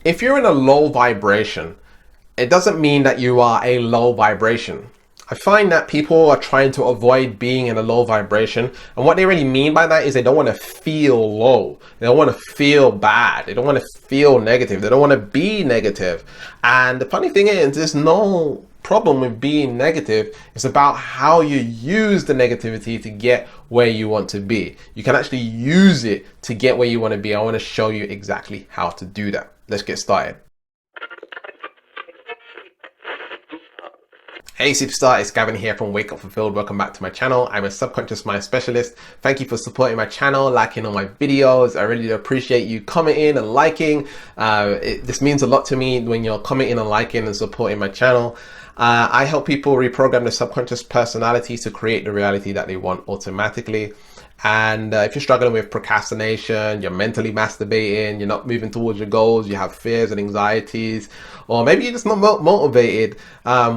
if you're in a low vibration, it doesn't mean that you are a low vibration. I find that people are trying to avoid being in a low vibration, and what they really mean by that is they don't want to feel low. They don't want to feel bad. They don't want to feel negative. They don't want to be negative. And the funny thing is, there's no problem with being negative. It's about how you use the negativity to get where you want to be. You can actually use it to get where you want to be. I want to show you exactly how to do that. Let's get started. Hey superstar, it's Gavin here from Wake Up Fulfilled. Welcome back to my channel. I'm a subconscious mind specialist. Thank you for supporting my channel, liking all my videos. I really appreciate you commenting and liking. This means a lot to me when you're commenting and liking and supporting my channel. I help people reprogram their subconscious personalities to create the reality that they want automatically. And if you're struggling with procrastination, you're mentally masturbating, you're not moving towards your goals, you have fears and anxieties, or maybe you're just not motivated,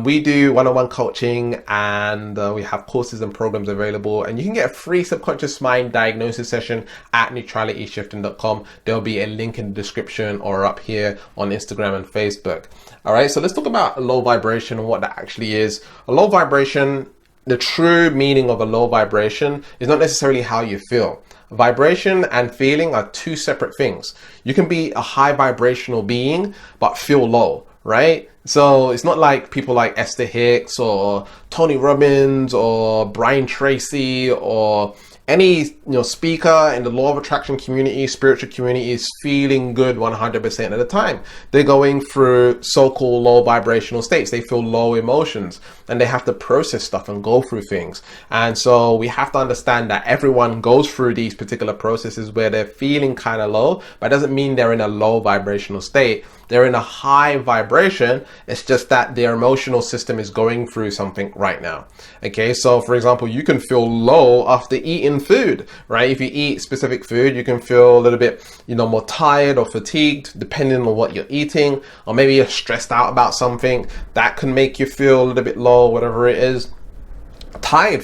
we do one-on-one coaching, and we have courses and programs available, and you can get a free subconscious mind diagnosis session at neutralityshifting.com. There'll be a link in the description or up here on Instagram and Facebook. All right, so let's talk about low vibration and what that actually is. A low vibration, the true meaning of a low vibration is not necessarily how you feel. Vibration and feeling are two separate things. You can be a high vibrational being, but feel low, right? So it's not like people like Esther Hicks or Tony Robbins or Brian Tracy or any speaker in the law of attraction community, spiritual community is feeling good 100% of the time. They're going through so-called low vibrational states. They feel low emotions and they have to process stuff and go through things. And so we have to understand that everyone goes through these particular processes where they're feeling kind of low, but it doesn't mean they're in a low vibrational state. They're in a high vibration. It's just that their emotional system is going through something right now. Okay, so for example, you can feel low after eating food, right? If you eat specific food, you can feel a little bit, more tired or fatigued, depending on what you're eating, or maybe you're stressed out about something that can make you feel a little bit low, whatever it is.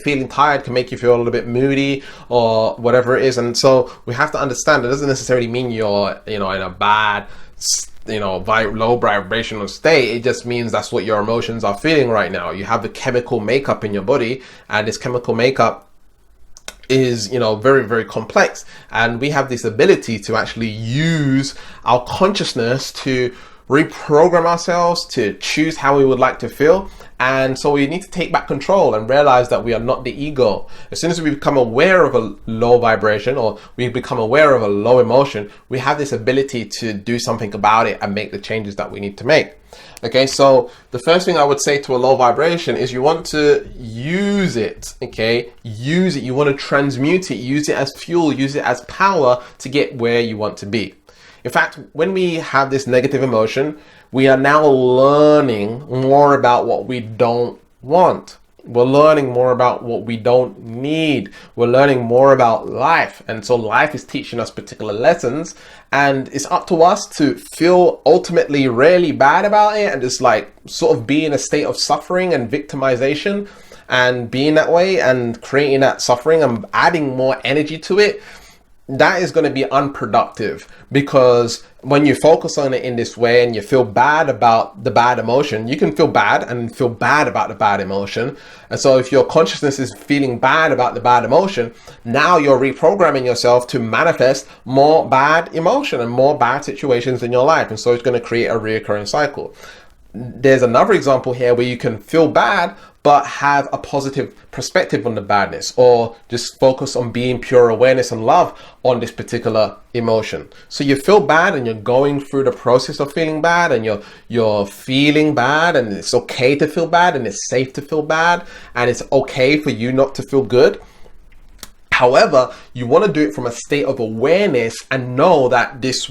Feeling tired can make you feel a little bit moody or whatever it is. And so we have to understand it doesn't necessarily mean you're, in a bad low vibrational state. It just means that's what your emotions are feeling right now. You have the chemical makeup in your body, and this chemical makeup is very, very complex, and we have this ability to actually use our consciousness to reprogram ourselves to choose how we would like to feel. And so we need to take back control and realize that we are not the ego. As soon as we become aware of a low vibration, or we become aware of a low emotion, we have this ability to do something about it and make the changes that we need to make. Okay, so the first thing I would say to a low vibration is you want to use it, okay? Use it, you want to transmute it, use it as fuel, use it as power to get where you want to be. In fact, when we have this negative emotion, we are now learning more about what we don't want. We're learning more about what we don't need. We're learning more about life. And so life is teaching us particular lessons, and it's up to us to feel ultimately really bad about it and just sort of be in a state of suffering and victimization and being that way and creating that suffering and adding more energy to it. That is going to be unproductive, because when you focus on it in this way and you feel bad about the bad emotion, you can feel bad and feel bad about the bad emotion. And so if your consciousness is feeling bad about the bad emotion, now you're reprogramming yourself to manifest more bad emotion and more bad situations in your life. And so it's going to create a reoccurring cycle. There's another example here where you can feel bad but have a positive perspective on the badness, or just focus on being pure awareness and love on this particular emotion. So you feel bad and you're going through the process of feeling bad, and you're feeling bad, and it's okay to feel bad, and it's safe to feel bad, and it's okay for you not to feel good. However, you want to do it from a state of awareness and know that this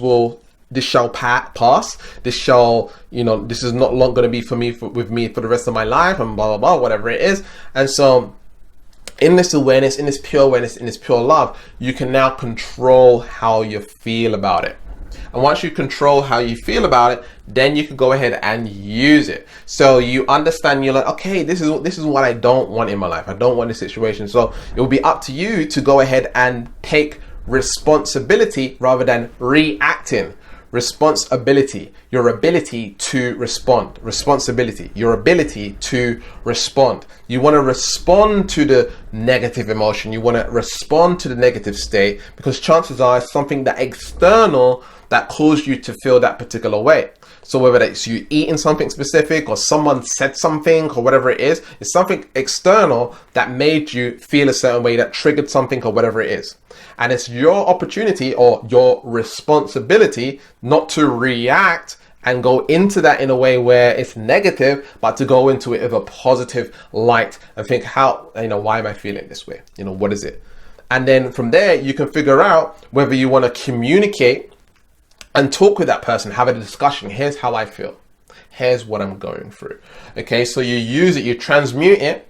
shall pass. This shall, this is not long going to be with me for the rest of my life, and blah, blah, blah, whatever it is. And so in this awareness, in this pure awareness, in this pure love, you can now control how you feel about it. And once you control how you feel about it, then you can go ahead and use it. So you understand, you're like, okay, this is what I don't want in my life. I don't want this situation. So it will be up to you to go ahead and take responsibility rather than reacting. responsibility, your ability to respond. Responsibility, your ability to respond. You want to respond to the negative emotion. You want to respond to the negative state because chances are it's something that external that caused you to feel that particular way. So whether it's you eating something specific or someone said something or whatever it is, it's something external that made you feel a certain way, that triggered something or whatever it is. And it's your opportunity or your responsibility not to react and go into that in a way where it's negative, but to go into it with a positive light and think, how, why am I feeling this way? What is it? And then from there, you can figure out whether you want to communicate and talk with that person, have a discussion. Here's how I feel. Here's what I'm going through. Okay, so you use it, you transmute it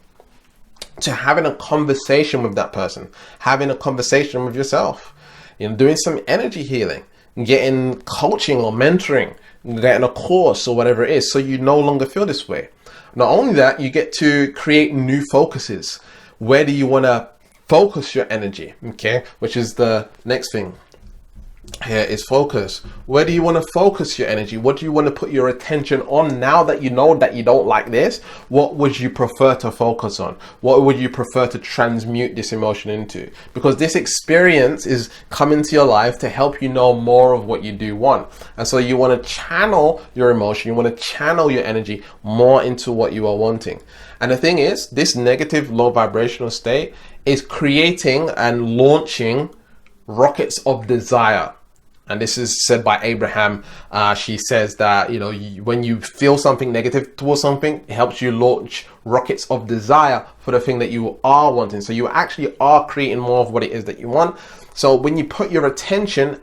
to having a conversation with that person, having a conversation with yourself, doing some energy healing, getting coaching or mentoring, getting a course or whatever it is, so you no longer feel this way. Not only that, you get to create new focuses. Where do you want to focus your energy? Okay, which is the next thing. Here is focus. Where do you want to focus your energy? What do you want to put your attention on now that you know that you don't like this? What would you prefer to focus on? What would you prefer to transmute this emotion into? Because this experience is coming to your life to help you know more of what you do want. And so you want to channel your emotion, you want to channel your energy more into what you are wanting. And the thing is, this negative low vibrational state is creating and launching rockets of desire. And this is said by Abraham. She says that, when you feel something negative towards something, it helps you launch rockets of desire for the thing that you are wanting. So you actually are creating more of what it is that you want. So when you put your attention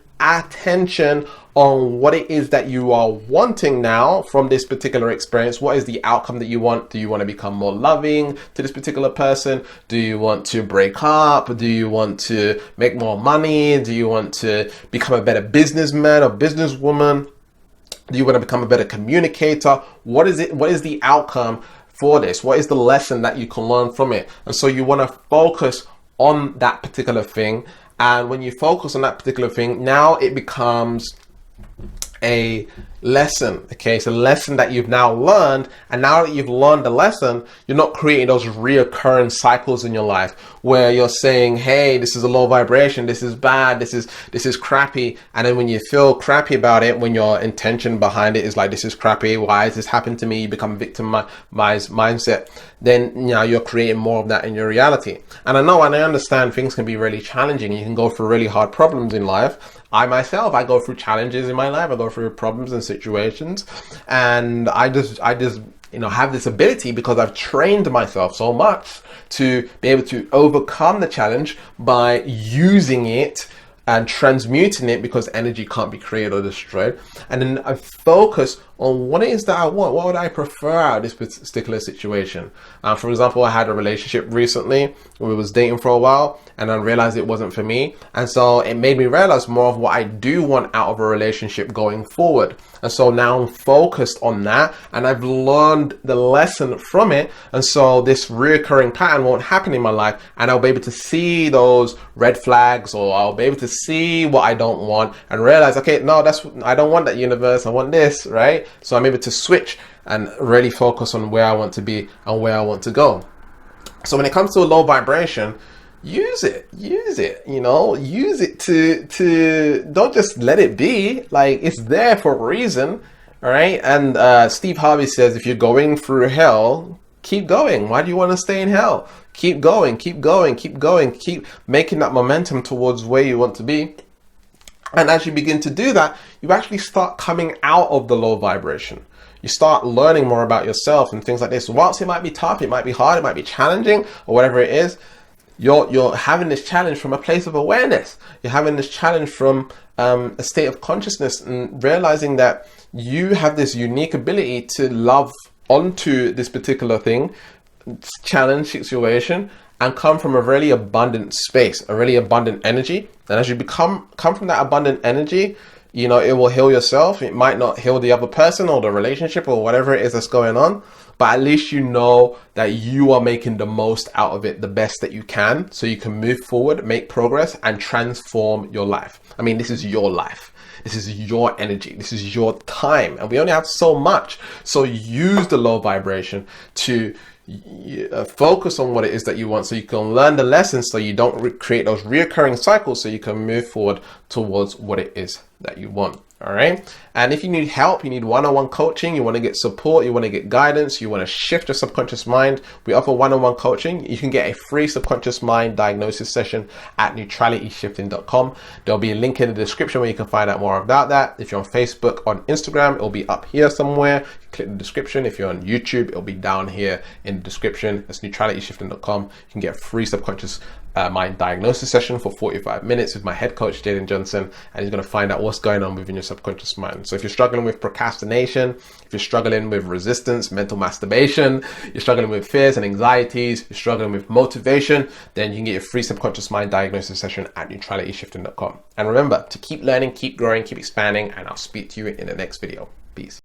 on what it is that you are wanting now from this particular experience, what is the outcome that you want? Do you want to become more loving to this particular person? Do you want to break up? Do you want to make more money? Do you want to become a better businessman or businesswoman? Do you want to become a better communicator? What is it? What is the outcome for this? What is the lesson that you can learn from it? And so you want to focus on that particular thing. And when you focus on that particular thing, now it becomes a lesson. Okay, it's a lesson that you've now learned, and now that you've learned the lesson, you're not creating those reoccurring cycles in your life where you're saying, hey, this is a low vibration, this is bad, this is crappy, and then when you feel crappy about it, when your intention behind it is like, this is crappy, why has this happened to me, you become a victimized mindset, then you're creating more of that in your reality. And I know and I understand things can be really challenging. You can go through really hard problems in life. I myself, I go through challenges in my life. I go through problems and situations, and I just have this ability because I've trained myself so much to be able to overcome the challenge by using it and transmuting it, because energy can't be created or destroyed. And then I focus on what it is that I want. What would I prefer out of this particular situation? For example, I had a relationship recently. We was dating for a while, and I realized it wasn't for me. And so it made me realize more of what I do want out of a relationship going forward. And so now I'm focused on that, and I've learned the lesson from it. And so this reoccurring pattern won't happen in my life, and I'll be able to see those red flags, or I'll be able to see what I don't want and realize, okay, no, I don't want that, universe. I want this, right? So I'm able to switch and really focus on where I want to be and where I want to go. So when it comes to a low vibration, use it, use it to don't just let it be. Like, it's there for a reason. All right. And Steve Harvey says, if you're going through hell, keep going. Why do you want to stay in hell? Keep going, keep going, keep going, keep making that momentum towards where you want to be. And as you begin to do that, you actually start coming out of the low vibration. You start learning more about yourself and things like this. Whilst it might be tough, it might be hard, it might be challenging, or whatever it is, you're having this challenge from a place of awareness. You're having this challenge from a state of consciousness, and realizing that you have this unique ability to love onto this particular thing, challenge, situation, and come from a really abundant space, a really abundant energy. And as you come from that abundant energy, it will heal yourself. It might not heal the other person or the relationship or whatever it is that's going on, but at least you know that you are making the most out of it, the best that you can, so you can move forward, make progress, and transform your life. I mean, this is your life. This is your energy. This is your time. And we only have so much. So use the low vibration to focus on what it is that you want, so you can learn the lessons, so you don't create those reoccurring cycles, so you can move forward towards what it is that you want. All right. And if you need help, you need one-on-one coaching, you want to get support, you want to get guidance, you want to shift your subconscious mind, we offer one-on-one coaching. You can get a free subconscious mind diagnosis session at neutralityshifting.com. There'll be a link in the description where you can find out more about that. If you're on Facebook, on Instagram, it'll be up here somewhere. Click the description. If you're on YouTube, it'll be down here in the description. It's neutralityshifting.com. You can get a free subconscious mind diagnosis session for 45 minutes with my head coach, Jaden Johnson, and he's going to find out what's going on within your subconscious mind. So if you're struggling with procrastination, if you're struggling with resistance, mental masturbation, you're struggling with fears and anxieties, you're struggling with motivation, then you can get your free subconscious mind diagnosis session at neutralityshifting.com. And remember to keep learning, keep growing, keep expanding, and I'll speak to you in the next video. Peace.